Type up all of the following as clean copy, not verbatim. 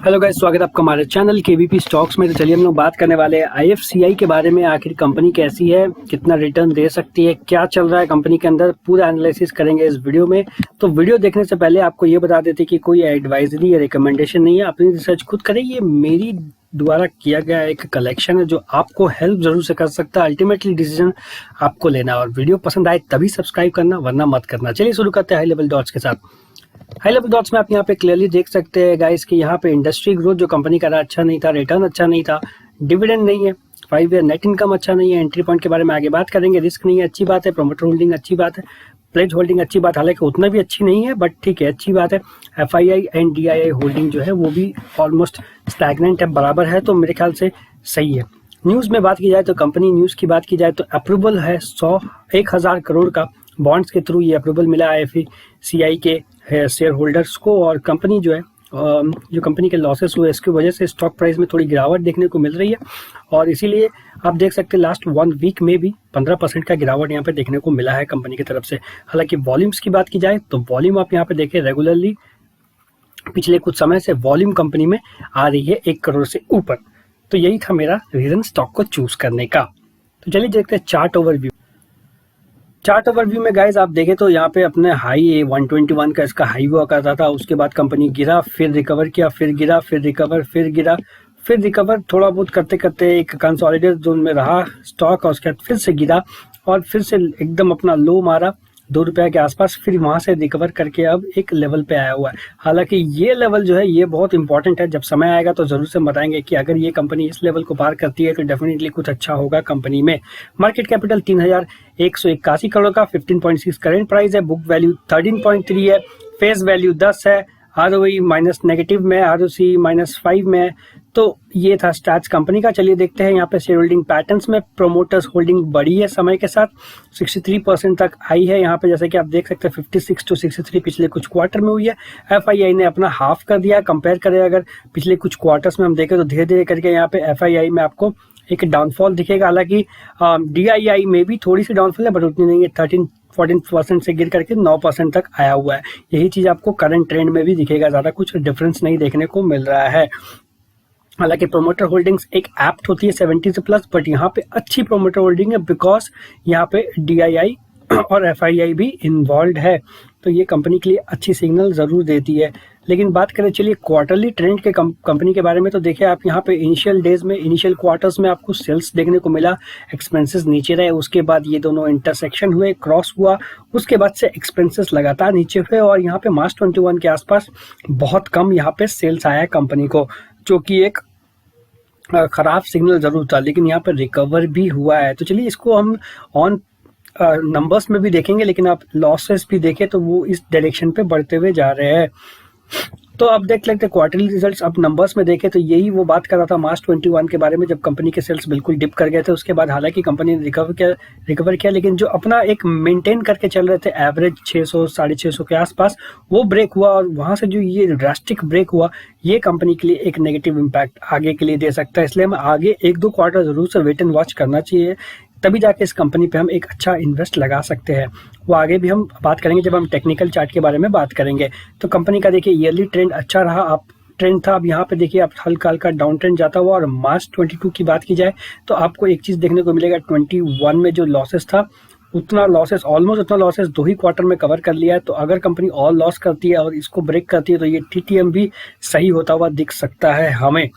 Hello guys, स्वागत है आपका हमारे चैनल केवीपी स्टॉक्स में। तो चलिए हम लोग बात करने वाले हैं आईएफसीआई के बारे में। आखिर कंपनी कैसी है, कितना रिटर्न दे सकती है, क्या चल रहा है कंपनी के अंदर, पूरा एनालिसिस करेंगे इस वीडियो में। तो वीडियो देखने से पहले आपको ये बता देते कि कोई एडवाइजरी या रिकमेंडेशन नहीं है, अपनी रिसर्च खुद करें। ये मेरी द्वारा किया गया एक कलेक्शन है जो आपको हेल्प जरूर से कर सकता है। अल्टीमेटली डिसीजन आपको लेना, और वीडियो पसंद आए तभी सब्सक्राइब करना, वरना मत करना। चलिए शुरू करते हैं हाई लेवल डॉट्स के साथ। हाई लेवल डॉट्स में आप यहाँ पे क्लियरली देख सकते हैं गाइस कि यहाँ पे इंडस्ट्री ग्रोथ जो कंपनी का रहा अच्छा नहीं था, रिटर्न अच्छा नहीं था, डिविडेंड नहीं है, 5 ईयर नेट इनकम अच्छा नहीं है। एंट्री पॉइंट के बारे में आगे बात करेंगे। रिस्क नहीं है, अच्छी बात है। प्रोमोटर होल्डिंग अच्छी बात है। प्लेज होल्डिंग अच्छी बात, हालांकि उतना भी अच्छी नहीं है, बट ठीक है, अच्छी बात है। एफआईआई एंड डीआईआई होल्डिंग जो है वो भी ऑलमोस्ट स्टैग्नेंट है, बराबर है, तो मेरे ख्याल से सही है। न्यूज़ में बात की जाए तो कंपनी न्यूज़ की बात की जाए तो अप्रूवल है 1,000 करोड़ का बॉन्ड्स के थ्रू ये अप्रूवल मिला आईएफसीआई के शेयर होल्डर्स को। और कंपनी जो है जो कंपनी के लॉसेस हुए इसकी वजह से स्टॉक प्राइस में थोड़ी गिरावट देखने को मिल रही है, और इसीलिए आप देख सकते हैं लास्ट 1 वीक में भी 15% का गिरावट यहाँ पे देखने को मिला है कंपनी की तरफ से। हालांकि वॉल्यूम्स की बात की जाए तो वॉल्यूम आप यहाँ पे देखें रेगुलरली पिछले कुछ समय से वॉल्यूम कंपनी में आ रही है 1 करोड़ से ऊपर। तो यही था मेरा रीजन स्टॉक को चूज करने का। तो चलिए देखते हैं चार्ट ओवरव्यू। चार्ट ओवरव्यू में गाइस आप देखें तो यहाँ पे अपने हाई 121 का इसका हाई हुआ करता था, उसके बाद कंपनी गिरा, फिर रिकवर किया, फिर गिरा, फिर रिकवर, फिर गिरा, फिर रिकवर, थोड़ा बहुत करते करते एक कंसोलिडेट जोन में रहा स्टॉक, और उसके बाद फिर से गिरा और फिर से एकदम अपना लो मारा ₹2 के आसपास, फिर वहां से रिकवर करके अब एक लेवल पे आया हुआ है। हालांकि ये लेवल जो है ये बहुत इंपॉर्टेंट है, जब समय आएगा तो जरूर से बताएंगे कि अगर ये कंपनी इस लेवल को पार करती है तो डेफिनेटली कुछ अच्छा होगा कंपनी में। मार्केट कैपिटल 3,181 करोड़ का, 15.6 करेंट प्राइस है, बुक वैल्यू 13.3 है, फेस वैल्यू 10 है, आरओई माइनस नेगेटिव में, आरओसी -5 में। तो ये था स्टैट्स कंपनी का। चलिए देखते हैं यहाँ पे शेयर होल्डिंग पैटर्न्स में। प्रोमोटर्स होल्डिंग बढ़ी है समय के साथ, 63% तक आई है यहाँ पे, जैसे कि आप देख सकते हैं 56 to 63 पिछले कुछ क्वार्टर में हुई है। एफआईआई ने अपना हाफ कर दिया। कंपेयर करें अगर पिछले कुछ क्वार्टर्स में हम देखें तो धीरे धीरे करके यहाँ पे एफआईआई में आपको एक डाउनफॉल दिखेगा। हालांकि डीआईआई में भी थोड़ी सी डाउनफॉल है, बट उतनी नहीं है। 13-14% से गिर करके 9% तक आया हुआ है। यही चीज आपको करंट ट्रेंड में भी दिखेगा, ज्यादा कुछ डिफरेंस नहीं देखने को मिल रहा है। हालांकि प्रोमोटर होल्डिंग्स एक एप्ट होती है 70 से प्लस, बट यहाँ पे अच्छी प्रोमोटर होल्डिंग है बिकॉज यहाँ पे डीआईआई और एफआईआई भी इन्वॉल्व है, तो ये कंपनी के लिए अच्छी सिग्नल जरूर देती है। लेकिन बात करें चलिए क्वार्टरली ट्रेंड के कंपनी के बारे में, तो देखिए आप यहाँ पे इनिशियल डेज में, इनिशियल क्वार्टर्स में आपको सेल्स देखने को मिला, एक्सपेंसेस नीचे रहे, उसके बाद ये दोनों इंटरसेक्शन हुए, क्रॉस हुआ, उसके बाद से एक्सपेंसेस लगातार नीचे हुए, और यहाँ पे मार्च 21 के आसपास बहुत कम यहाँ पे सेल्स आया कंपनी को, जो कि एक खराब सिग्नल जरूर था। लेकिन यहाँ पर रिकवर भी हुआ है। तो चलिए इसको हम ऑन नंबर्स में भी देखेंगे, लेकिन आप लॉसेस भी देखें तो वो इस डायरेक्शन पे बढ़ते हुए जा रहे हैं। तो आप देख लेते हैं क्वार्टरली रिजल्ट्स। अब नंबर्स में देखें तो यही वो बात कर रहा था मार्च 21 के बारे में, जब कंपनी के सेल्स बिल्कुल डिप कर गए थे। उसके बाद हालांकि कंपनी ने रिकवर किया, लेकिन जो अपना एक मेंटेन करके चल रहे थे एवरेज 600 650 के आसपास, वो ब्रेक हुआ, और वहां से जो ये ड्रास्टिक ब्रेक हुआ, ये कंपनी के लिए एक नेगेटिव इम्पैक्ट आगे के लिए दे सकता है। इसलिए हमें आगे 1-2 क्वार्टर जरूर से वेट एंड वॉच करना चाहिए, तभी जाके इस कंपनी पे हम एक अच्छा इन्वेस्ट लगा सकते हैं। वो आगे भी हम बात करेंगे जब हम टेक्निकल चार्ट के बारे में बात करेंगे। तो कंपनी का देखिए ईयरली ट्रेंड अच्छा रहा, अप ट्रेंड था। अब यहाँ पे देखिए आप हल्का हल्का डाउन ट्रेंड जाता हुआ, और मार्च 22 की बात की जाए तो आपको एक चीज देखने को मिलेगा, 21 में जो लॉसेस था उतना लॉसेस, ऑलमोस्ट उतना लॉसेस 2 ही क्वार्टर में कवर कर लिया है। तो अगर कंपनी ऑल लॉस करती है और इसको ब्रेक करती है तो ये टीटीएम भी सही होता हुआ दिख सकता है हमें,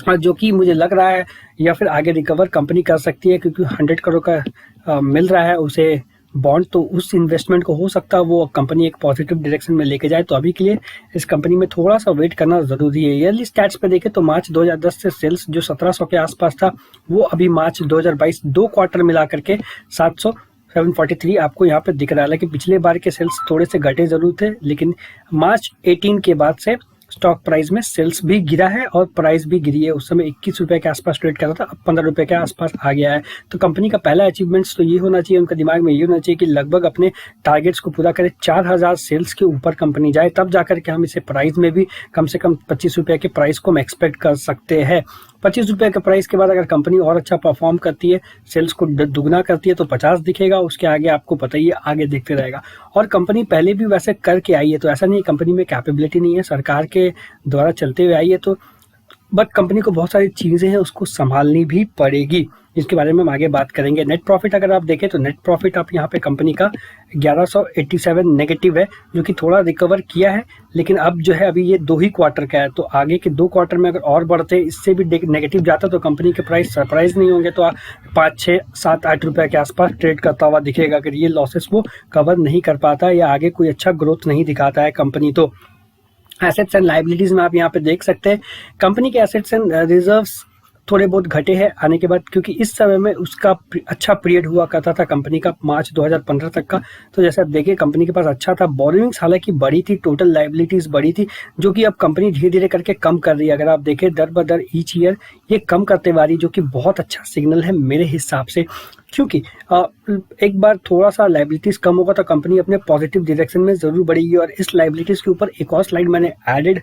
जो कि मुझे लग रहा है, या फिर आगे रिकवर कंपनी कर सकती है, क्योंकि 100 करोड़ का मिल रहा है उसे बॉन्ड, तो उस इन्वेस्टमेंट को हो सकता है वो कंपनी एक पॉजिटिव डायरेक्शन में लेके जाए। तो अभी के लिए इस कंपनी में थोड़ा सा वेट करना जरूरी है। ईयरली स्टैट्स पे देखें तो मार्च 2010 से सेल्स जो 1700 के आसपास था, वो अभी मार्च 2022 2 क्वार्टर मिला करके 743 आपको यहाँ पे दिख रहा है। हालांकि पिछले बार के सेल्स थोड़े से घटे जरूर थे, लेकिन मार्च 18 के बाद से स्टॉक प्राइस में सेल्स भी गिरा है और प्राइस भी गिरी है। उस समय 21 रुपए के आसपास ट्रेड कर रहा था, अब 15 रुपए के आसपास आ गया है। तो कंपनी का पहला अचीवमेंट्स तो ये होना चाहिए, उनका दिमाग में ये होना चाहिए कि लगभग अपने टारगेट्स को पूरा करे, 4000 सेल्स के ऊपर कंपनी जाए, तब जाकर के हम इसे प्राइस में भी कम से कम 25 रुपए के प्राइस को हम एक्सपेक्ट कर सकते हैं। 25 रुपये के प्राइस के बाद अगर कंपनी और अच्छा परफॉर्म करती है, सेल्स को दुगना करती है तो 50 दिखेगा, उसके आगे आपको पता ही है आगे दिखते रहेगा। और कंपनी पहले भी वैसे करके आई है, तो ऐसा नहीं कंपनी में कैपेबिलिटी नहीं है, सरकार के द्वारा चलते हुए आई है, तो बट कंपनी को बहुत सारी चीज़ें हैं उसको संभालनी भी पड़ेगी, जिसके बारे में हम आगे बात करेंगे। नेट प्रॉफिट अगर आप देखें तो नेट प्रॉफिट आप यहाँ पे कंपनी का 1187 नेगेटिव है, जो कि थोड़ा रिकवर किया है, लेकिन अब जो है अभी ये 2 ही क्वार्टर का है, तो आगे के 2 क्वार्टर में अगर और बढ़ते इससे भी नेगेटिव जाता तो कंपनी के प्राइस सरप्राइज नहीं होंगे, तो 5, 6, 7, 8 रुपये के आसपास ट्रेड करता हुआ दिखेगा अगर ये लॉसेस वो कवर नहीं कर पाता या आगे कोई अच्छा ग्रोथ नहीं दिखाता है कंपनी। तो एसेट्स एंड लाइबिलिटीज में आप यहाँ पे देख सकते हैं कंपनी के एसेट्स एंड रिजर्व्स थोड़े बहुत घटे हैं आने के बाद, क्योंकि इस समय में उसका अच्छा पीरियड हुआ करता था कंपनी का मार्च 2015 तक का। तो जैसे आप देखिए कंपनी के पास अच्छा था, बोरोइंग्स हालांकि बढ़ी थी, टोटल लाइबिलिटीज बढ़ी थी, जो कि अब कंपनी धीरे धीरे करके कम कर रही है। अगर आप देखें दर ब दर ईच ईयर ये कम करते वाली, जो कि बहुत अच्छा सिग्नल है मेरे हिसाब से, क्योंकि एक बार थोड़ा सा लाइबिलिटीज कम होगा तो कंपनी अपने पॉजिटिव डायरेक्शन में जरूर बढ़ेगी। और इस लाइबिलिटीज के ऊपर एक और स्लाइड मैंने ऐड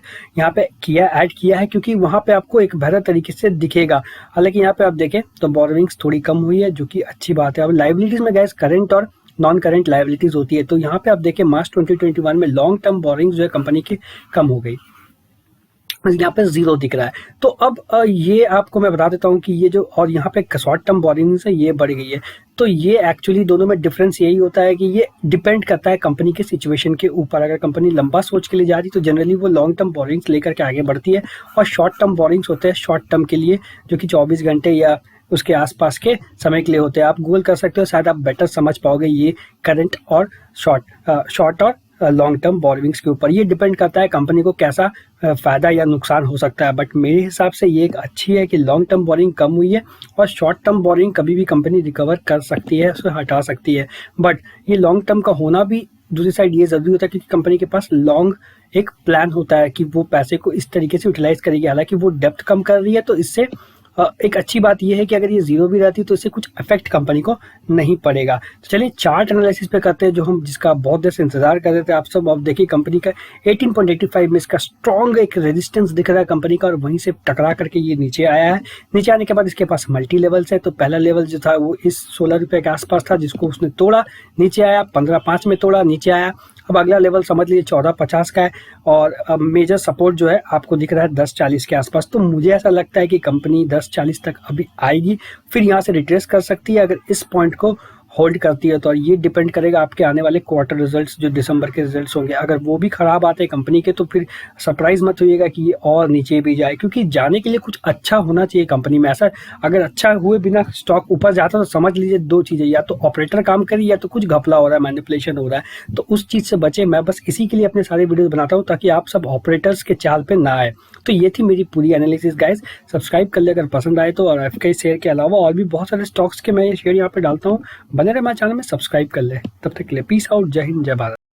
किया है, क्योंकि वहां पे आपको एक बेहतर तरीके से दिखेगा। हालांकि यहाँ पे आप देखें तो बोरोइंग्स थोड़ी कम हुई है, जो कि अच्छी बात है। अब लाइबिलिटीज में गैस करंट और नॉन करंट लाइबिलिटीज होती है, तो यहाँ पे आप देखें मार्च 2021 में लॉन्ग टर्म बोरोइंग्स जो है कंपनी की कम हो गई, यहाँ पे 0 दिख रहा है। तो अब ये आपको मैं बता देता हूँ कि ये जो और यहाँ पे शॉर्ट टर्म बोरोइंग्स है ये बढ़ गई है। तो ये एक्चुअली दोनों में डिफरेंस यही होता है कि ये डिपेंड करता है कंपनी के सिचुएशन के ऊपर। अगर कंपनी लंबा सोच के लिए जा रही तो जनरली वो लॉन्ग टर्म बोरोइंग्स लेकर के आगे बढ़ती है, और शॉर्ट टर्म बोरोइंग्स होते हैं शॉर्ट टर्म के लिए, जो कि 24 घंटे या उसके आसपास के समय के लिए होते हैं। आप गूगल कर सकते हो, शायद आप बेटर समझ पाओगे ये करंट और शॉर्ट और लॉन्ग टर्म बोरोइंग्स के ऊपर। ये डिपेंड करता है कंपनी को कैसा फायदा या नुकसान हो सकता है, बट मेरे हिसाब से ये एक अच्छी है कि लॉन्ग टर्म बोरिंग कम हुई है, और शॉर्ट टर्म बोरिंग कभी भी कंपनी रिकवर कर सकती है, उसे हटा सकती है। बट ये लॉन्ग टर्म का होना भी दूसरी साइड ये जरूरी होता है, क्योंकि कंपनी के पास लॉन्ग एक प्लान होता है कि वो पैसे को इस तरीके से यूटिलाइज करेगी। हालांकि वो डेप्थ कम कर रही है, तो इससे एक अच्छी बात यह है कि अगर ये 0 भी रहती तो इससे कुछ इफेक्ट कंपनी को नहीं पड़ेगा। तो चलिए चार्ट एनालिसिस पे करते हैं, जो हम जिसका बहुत देर से इंतजार कर रहे थे आप सब। अब देखिए कंपनी का 18.85 में इसका स्ट्रॉन्ग एक रेजिस्टेंस दिख रहा है कंपनी का, और वहीं से टकरा करके ये नीचे आया है। नीचे आने के बाद इसके पास मल्टी लेवल्स है। तो पहला लेवल जो था वो इस 16 रुपये के आसपास था, जिसको उसने तोड़ा, नीचे आया, 15.5 में तोड़ा, नीचे आया। अब अगला लेवल समझ लीजिए 14.50 का है, और अब मेजर सपोर्ट जो है आपको दिख रहा है 10.40 के आसपास। तो मुझे ऐसा लगता है कि कंपनी 10.40 तक अभी आएगी, फिर यहाँ से रिट्रेस कर सकती है अगर इस पॉइंट को होल्ड करती है। तो ये डिपेंड करेगा आपके आने वाले क्वार्टर रिजल्ट्स, जो दिसंबर के रिजल्ट्स होंगे। अगर वो भी खराब आते हैं कंपनी के, तो फिर सरप्राइज मत होइएगा कि ये और नीचे भी जाए, क्योंकि जाने के लिए कुछ अच्छा होना चाहिए कंपनी में। ऐसा अगर अच्छा हुए बिना स्टॉक ऊपर जाता तो समझ लीजिए 2 चीजें, या तो ऑपरेटर काम करी या तो कुछ घपला हो रहा है, मैनिपुलेशन हो रहा है। तो उस चीज से बचे। मैं बस इसी के लिए अपने सारे वीडियो बनाता हूँ, ताकि आप सब ऑपरेटर्स के चाल पे ना आए। तो ये थी मेरी पूरी एनालिसिस गाइस। सब्सक्राइब कर ले अगर पसंद आए तो, और एफके शेयर के अलावा और भी बहुत सारे स्टॉक्स के मैं ये शेयर यहाँ पे डालता हूँ। बने रहे मेरे चैनल में, सब्सक्राइब कर ले। तब तक के लिए पीस आउट, जय हिंद, जय भारत।